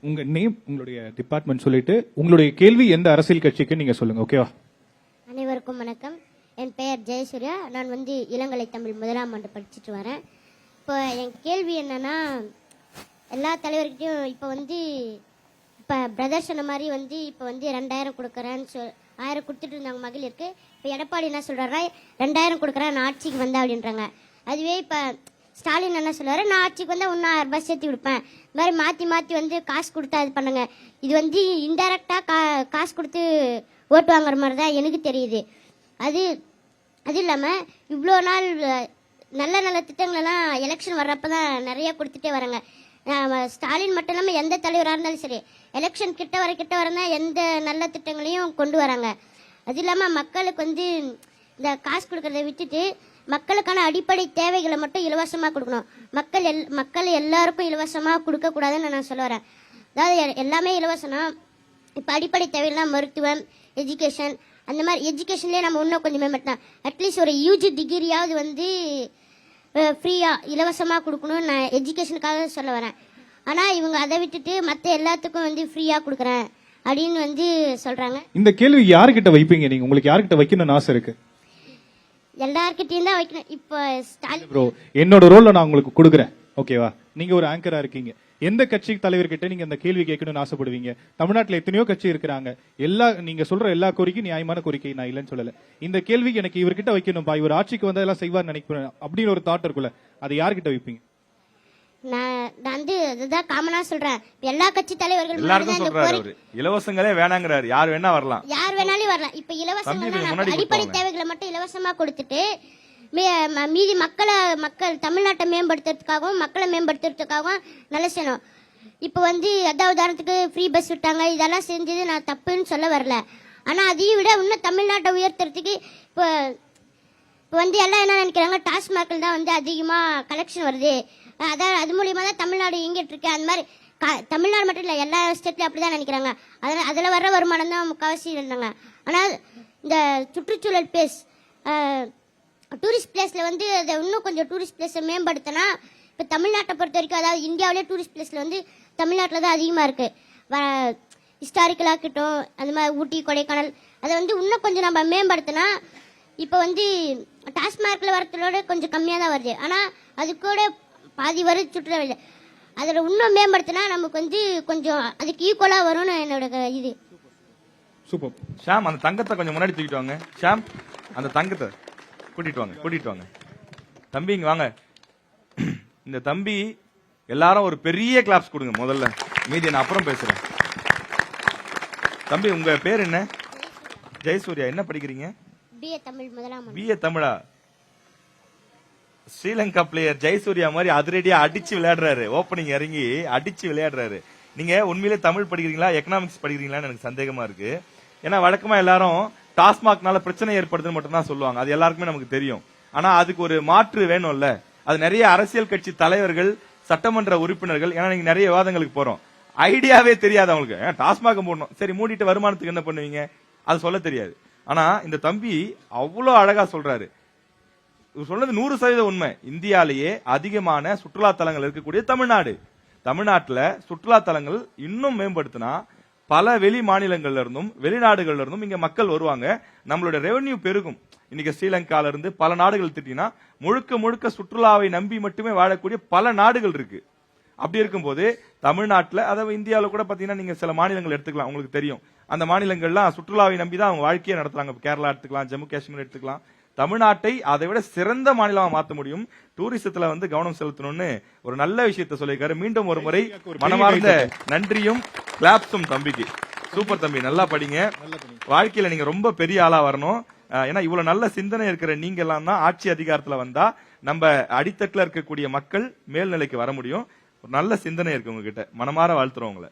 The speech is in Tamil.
உங்க நேம், உங்களுடைய டிபார்ட்மெண்ட் சொல்லிட்டு உங்களுடைய கேள்வி எந்த அரசியல் கட்சிக்கு நீங்க சொல்லுங்க. ஓகேவா? அனைவருக்கும் வணக்கம். என் பெயர் ஜெயசூர்யா. நான் இளங்கலை தமிழ் முதலாம் ஆண்டு படிச்சுட்டு வரேன். இப்போ என் கேள்வி என்னன்னா, எல்லா தலைவர்கிட்டையும் இப்போ பிரதர் சொன்ன மாதிரி இப்போ 2000 கொடுக்குறேன்னு 1000 கொடுத்துட்டு இருந்தாங்க மகளிருக்கு. இப்போ எடப்பாடி என்ன சொல்றாரா, 2000 கொடுக்குறேன் நான் ஆட்சிக்கு வந்தேன் அப்படின்றாங்க. அதுவே இப்போ ஸ்டாலின் என்ன சொல்றாரு, நான் ஆட்சிக்கு வந்தால் இன்னும் 1000 ரூபாய் சேர்த்து கொடுப்பேன். இந்த மாதிரி மாற்றி மாற்றி காசு கொடுத்தா இது பண்ணுங்க. இது இன்டைரக்டாக காசு கொடுத்து ஓட்டு வாங்குற மாதிரி தான் எனக்கு தெரியுது. அது இல்லாமல் இவ்வளோ நாள் நல்ல நல்ல திட்டங்களெல்லாம் எலெக்ஷன் வர்றப்ப தான் நிறைய கொடுத்துட்டே வராங்க. ஸ்டாலின் மட்டும் இல்லாமல் எந்த தலைவராக இருந்தாலும் சரி, எலெக்ஷன் கிட்ட வரதான் எந்த நல்ல திட்டங்களையும் கொண்டு வராங்க. அது இல்லாமல் மக்களுக்கு இந்த காசு கொடுக்கறத விட்டுட்டு மக்களுக்கான அடிப்படை தேவைகளை மட்டும் இலவசமாக கொடுக்கணும். மக்கள் எல்லாருக்கும் இலவசமாக கொடுக்கக்கூடாதுன்னு நான் சொல்ல வரேன். அதாவது எல்லாமே இலவசம்னா, இப்போ அடிப்படை தேவைகள்லாம் மருத்துவம், எஜுகேஷன், அந்த மாதிரி எஜுகேஷன்லேயே நம்ம இன்னும் கொஞ்சம் மேம்படுத்தலாம். அட்லீஸ்ட் ஒரு யூஜி டிகிரியாவது ஃப்ரீயாக இலவசமாக கொடுக்கணும்னு நான் எஜுகேஷனுக்காக சொல்ல வரேன். ஆனால் இவங்க அதை விட்டுட்டு மற்ற எல்லாத்துக்கும் ஃப்ரீயாக கொடுக்குறேன் அப்படின்னு சொல்கிறாங்க. இந்த கேள்வி யாருக்கிட்ட வைப்பீங்க நீங்க? உங்களுக்கு யாருக்கிட்ட வைக்கணும்னு ஆசை இருக்கு? எல்லார்கிட்டையும் தான் வைக்கணும். இப்போ ஸ்டாலின் ப்ரோ, என்னோட ரோல்ல நான் உங்களுக்கு கொடுக்குறேன். ஓகேவா? நீங்க ஒரு ஆங்கரா இருக்கீங்க. எந்த கட்சி தலைவர்கிட்ட நீங்க இந்த கேள்வி கேட்கணும்னு ஆசைப்படுவீங்க? தமிழ்நாட்டில் எத்தனையோ கட்சி இருக்கிறாங்க. நீங்க சொல்ற எல்லா கோரிக்கையும் நியாயமான கோரிக்கை, நான் இல்லைன்னு சொல்லல. இந்த கேள்விக்கு எனக்கு இவர்கிட்ட வைக்கணும்பா, இவர் ஆட்சிக்கு வந்தா எல்லாம் செய்வார் நினைக்கிறேன் அப்படின்னு ஒரு தாட் இருக்குல்ல, அதை யார்கிட்ட வைப்பீங்க? நான் அதுதான் காமனா சொல்றேன். எல்லா கட்சி தலைவர்கள் இலவசங்களே வேணாங்கிறாரு. யார் வேணா வரலாம், யார் வேணாலும் வரலாம். இப்ப இலவசங்கள் அடிப்படை தேவைகளை மட்டும் இலவசமா கொடுத்துட்டு மீதி மக்கள் தமிழ்நாட்டை மேம்படுத்துறதுக்காகவும் மக்களை மேம்படுத்துறதுக்காகவும் நல்ல செய்யணும். இப்போ அதாவது உதாரணத்துக்கு ஃப்ரீ பஸ் விட்டாங்க, இதெல்லாம் செஞ்சது நான் தப்புன்னு சொல்ல வரல. ஆனா அதையும் விட இன்னும் தமிழ்நாட்டை உயர்த்துறதுக்கு இப்போ எல்லாம் என்ன நினைக்கிறாங்க, டாஸ்மார்க்கில் தான் அதிகமா கலெக்ஷன் வருது, அதான் அது மூலியமா தான் தமிழ்நாடு இயங்கிட்டு இருக்கு. அந்த மாதிரி தமிழ்நாடு மட்டும் இல்லை, எல்லா ஸ்டேட்லையும் அப்படிதான் நினைக்கிறாங்க. அதில் வர்ற வருமானம் தான் முக்கால்வாசி இருந்தாங்க. ஆனால் இந்த சுற்றுச்சூழல் பிளேஸ், டூரிஸ்ட் பிளேஸ்ல அதை இன்னும் கொஞ்சம் டூரிஸ்ட் பிளேஸை மேம்படுத்தினா, இப்போ தமிழ்நாட்டை பொறுத்த வரைக்கும், அதாவது இந்தியாவிலே டூரிஸ்ட் பிளேஸ்ல தமிழ்நாட்டில் தான் அதிகமாக இருக்கு. ஹிஸ்டாரிக்கலாக இருக்கட்டும், அந்த மாதிரி ஊட்டி, கொடைக்கானல், அதை இன்னும் கொஞ்சம் நம்ம மேம்படுத்தினா, இப்போ டாஸ்மார்க்கில் வரத்தோட கொஞ்சம் கம்மியாக தான் வருது. ஆனால் அது கூட பாதி வருது சுற்றுலா. அதில் இன்னும் மேம்படுத்தினா நமக்கு கொஞ்சம் அதுக்கு ஈக்குவலாக வரும்னு என்னோட இது. சூப்பர். ஷாம், அந்த தங்கத்தை கொஞ்சம் முன்னாடி தூக்கிட்டு வாங்க. ஷாம், அந்த தங்கத்தை கூட்டிட்டு வாங்க. தம்பி இங்க வாங்க. இந்த தம்பி எல்லாரும் ஒரு பெரிய கிளாப்ஸ் கொடுங்க முதல்ல, மீதி நான் அப்புறம் பேசுறேன். தம்பி, உங்க பேர் என்ன? ஜெயசூர்யா. என்ன படிக்கிறீங்க? பிஏ தமிழ் முதலாம் ஆண்டு. பிஏ தமிழா? ஸ்ரீலங்கா பிளேயர் ஜெயசூர்யா மாதிரி அதிரடியா அடிச்சு விளையாடுறாரு. ஓப்பனிங் இறங்கி அடிச்சு விளையாடுறாரு. நீங்க உண்மையிலே தமிழ் படிக்கிறீங்களா, எக்கனாமிக்ஸ் படிக்கிறீங்களான்னு எனக்கு சந்தேகமா இருக்கு. ஏன்னா வழக்கமா எல்லாரும் டாஸ்மாக்னால பிரச்சனை ஏற்படுதுன்னு மட்டும் தான் சொல்லுவாங்க. அது எல்லாருக்குமே நமக்கு தெரியும். ஆனா அதுக்கு ஒரு மாற்று வேணும்ல. அது நிறைய அரசியல் கட்சி தலைவர்கள், சட்டமன்ற உறுப்பினர்கள், ஏன்னா நீங்க நிறைய விவாதங்களுக்கு போறோம், ஐடியாவே தெரியாது அவங்களுக்கு. டாஸ்மாக் போடணும், சரி மூடிட்டு வருமானத்துக்கு என்ன பண்ணுவீங்க, அது சொல்ல தெரியாது. ஆனா இந்த தம்பி அவ்வளவு அழகா சொல்றாரு. சொன்னது 100% உண்மை. இந்தியாலேயே அதிகமான சுற்றுலா தலங்கள் இருக்கக்கூடிய தமிழ்நாட்டுல சுற்றுலா தலங்கள் இன்னும் மேம்படுத்தினா பல வெளி மாநிலங்கள்ல இருந்தும் வெளிநாடுகள்ல இருந்தும் இங்க மக்கள் வருவாங்க. நம்மளோட ரெவென்யூ பெருகும். இன்னைக்கு ஸ்ரீலங்கால இருந்து பல நாடுகள் திட்டினா முழுக்க சுற்றுலாவை நம்பி மட்டுமே வாழக்கூடிய பல நாடுகள் இருக்கு. அப்படி இருக்கும்போது தமிழ்நாட்டில், அதாவது இந்தியாவில் கூட பாத்தீங்கன்னா நீங்க சில மாநிலங்கள் எடுத்துக்கலாம், உங்களுக்கு தெரியும். அந்த மாநிலங்கள்லாம் சுற்றுலாவை நம்பி தான் அவங்க வாழ்க்கையை நடத்துறாங்க. கேரளா எடுத்துக்கலாம், ஜம்மு காஷ்மீர் எடுத்துக்கலாம். தமிழ்நாட்டை அதை விட சிறந்த மாநிலமா மாற்ற முடியும். டூரிசத்துல கவனம் செலுத்தணும்னு ஒரு நல்ல விஷயத்த சொல்லியிருக்காரு. மீண்டும் ஒரு முறை மனமார்ந்த நன்றியும் கிளாப்ஸும் தம்பிக்கு. சூப்பர் தம்பி, நல்லா படிங்க. வாழ்க்கையில நீங்க ரொம்ப பெரிய ஆளா வரணும். ஏன்னா இவ்வளவு நல்ல சிந்தனை இருக்கிற நீங்க எல்லாம் தான் ஆட்சி அதிகாரத்துல வந்தா நம்ம அடித்தட்டுல இருக்கக்கூடிய மக்கள் மேல்நிலைக்கு வர முடியும். ஒரு நல்ல சிந்தனை இருக்கு உங்ககிட்ட. மனமாற வாழ்த்துறோம் உங்களை.